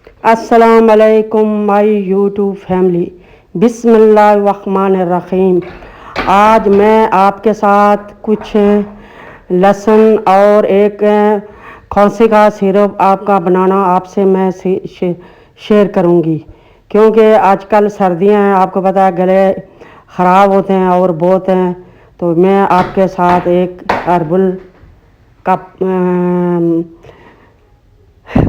अस्सलाम वालेकुम my YouTube family. बिस्मिल्लाहिर्रहमानिर्रहीम। आज मैं आपके साथ कुछ लहसुन और एक खांसी का सिरप आपका बनाना आपसे मैं शेयर करूंगी, क्योंकि आजकल सर्दियां हैं, आपको पता है गले ख़राब होते हैं और बहुत हैं। तो मैं आपके साथ एक हर्बल का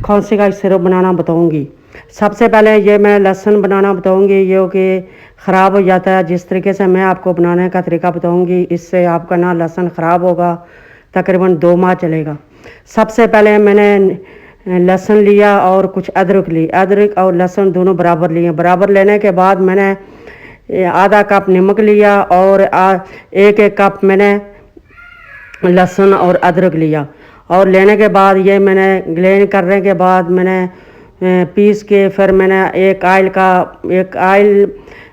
खांसी का सिरप बनाना बताऊंगी। सबसे पहले ये मैं लहसुन बनाना बताऊंगी, ये कि ख़राब हो जाता है। जिस तरीके से मैं आपको बनाने का तरीका बताऊंगी, इससे आपका ना लहसुन ख़राब होगा, तकरीबन 2 माह चलेगा। सबसे पहले मैंने लहसुन लिया और कुछ अदरक ली। अदरक और लहसुन दोनों बराबर लिए। बराबर लेने के बाद मैंने आधा कप नमक लिया और एक कप मैंने लहसुन और अदरक लिया। और लेने के बाद ये मैंने ग्लेन करने के बाद मैंने पीस के फिर मैंने एक आयल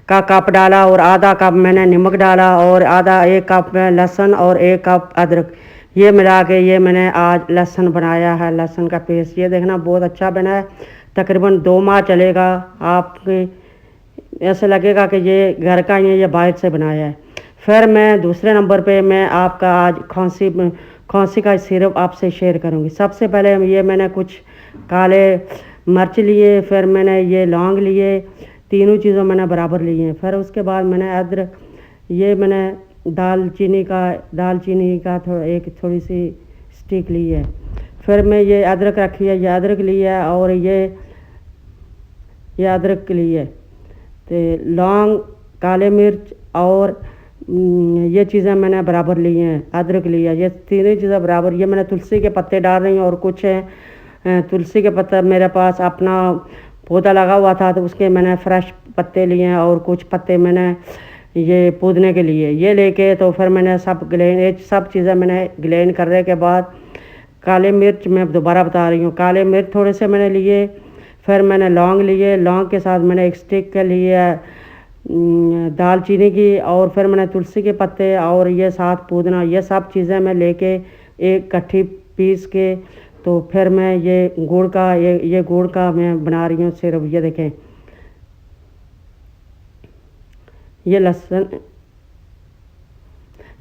का कप डाला और आधा कप मैंने नमक डाला और एक कप लहसुन और एक कप अदरक, ये मिला के ये मैंने आज लहसुन बनाया है। लहसुन का पेस्ट ये देखना बहुत अच्छा बना है, तकरीबन 2 माह चलेगा। आपके ऐसे लगेगा कि ये घर का ही है, ये बाहर से बनाया है। फिर मैं दूसरे नंबर पे मैं आपका आज खांसी का सिरप आपसे शेयर करूंगी। सबसे पहले ये मैंने कुछ काले मिर्च लिए, फिर मैंने ये लौंग लिए, तीनों चीज़ों मैंने बराबर लिए। फिर उसके बाद मैंने अदरक, ये मैंने दालचीनी का एक थोड़ी सी स्टिक ली है। फिर मैं ये अदरक रखी है, ये अदरक लिया है और ये अदरक लिए, तो लौंग, काले मिर्च और ये चीज़ें मैंने बराबर ली हैं। अदरक लिया, ये तीनों चीज़ें बराबर। ये मैंने तुलसी के पत्ते डाल रही हूँ और कुछ तुलसी के पत्ते मेरे पास अपना पौधा लगा हुआ था, तो उसके मैंने फ्रेश पत्ते लिए हैं और कुछ पत्ते मैंने ये पुदीने के लिए ये लेके, तो फिर मैंने सब चीज़ें मैंने ग्लेन करने के बाद काले मिर्च मैं दोबारा बता रही हूँ, काले मिर्च थोड़े से मैंने लिए। फिर मैंने लौंग लिए, लौंग के साथ मैंने एक स्टिक के लिए दालचीनी की, और फिर मैंने तुलसी के पत्ते और ये साथ पुदीना, ये सब चीज़ें मैं लेके एक इकट्ठी पीस के, तो फिर मैं ये गुड़ का मैं बना रही हूँ सिरप। ये देखें, ये लहसुन,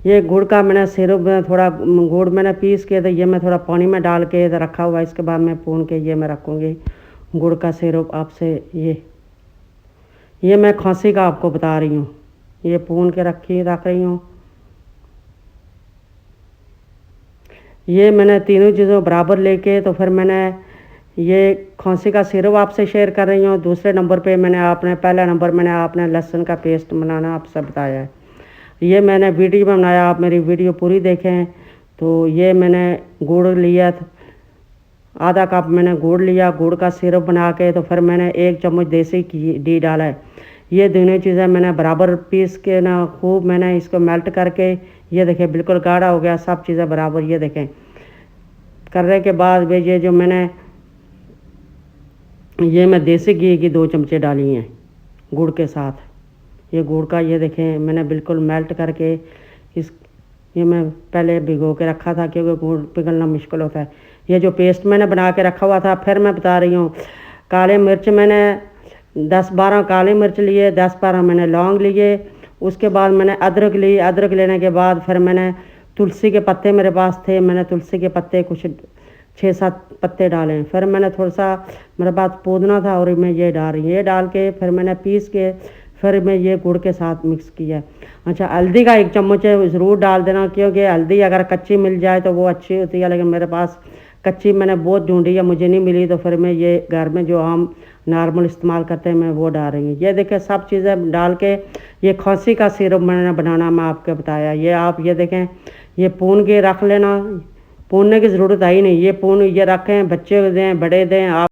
ये गुड़ का मैंने सिरप थोड़ा गुड़ मैंने पीस के, तो ये मैं थोड़ा पानी में डाल के रखा हुआ है। इसके बाद मैं भून के ये मैं रखूँगी गुड़ का सिरप आपसे। ये मैं खांसी का आपको बता रही हूँ, ये भून के रख रही हूँ। ये मैंने तीनों चीज़ों बराबर लेके, तो फिर मैंने ये खांसी का सिरप आपसे शेयर कर रही हूँ। दूसरे नंबर पे पहला नंबर मैंने आपने लहसुन का पेस्ट बनाना आपसे बताया है। ये मैंने वीडियो में बनाया, आप मेरी वीडियो पूरी देखें। तो ये मैंने गुड़ लिया, आधा कप मैंने गुड़ लिया, गुड़ का सिरप बना के, तो फिर मैंने 1 चम्मच देसी घी डाला है। ये दोनों चीज़ें मैंने बराबर पीस के ना खूब मैंने इसको मेल्ट करके, ये देखें बिल्कुल गाढ़ा हो गया, सब चीज़ें बराबर। ये देखें करने के बाद ये जो मैंने मैं देसी घी की 2 चमचे डाली हैं गुड़ के साथ। ये गुड़ का ये देखें मैंने बिल्कुल मेल्ट करके ये मैं पहले भिगो के रखा था, क्योंकि गुड़ पिघलना मुश्किल होता है। ये जो पेस्ट मैंने बना के रखा हुआ था। फिर मैं बता रही हूँ, काले मिर्च मैंने 10-12 काले मिर्च लिए, 10-12 मैंने लौंग लिए। उसके बाद मैंने अदरक ली। अदरक लेने के बाद फिर मैंने तुलसी के पत्ते मेरे पास थे, मैंने तुलसी के पत्ते कुछ 6-7 पत्ते डाले। फिर मैंने थोड़ा सा मेरे पास पुदीना था और मैं ये डाल रही हूँ। ये डाल के फिर मैंने पीस के फिर मैं ये गुड़ के साथ मिक्स किया। अच्छा, हल्दी का 1 चम्मच ज़रूर डाल देना, क्योंकि हल्दी अगर कच्ची मिल जाए तो वो अच्छी होती है, लेकिन मेरे पास कच्ची मैंने बहुत ढूंढी है, मुझे नहीं मिली, तो फिर मैं ये घर में जो हम नॉर्मल इस्तेमाल करते हैं मैं वो डाल रही हूँ। ये देखें सब चीज़ें डाल के ये खांसी का सिरप मैंने बनाना मैं आपको बताया। ये आप ये देखें, ये भून के रख लेना, भूनने की ज़रूरत आई नहीं, ये रखें, बच्चे दें बड़े दें आप।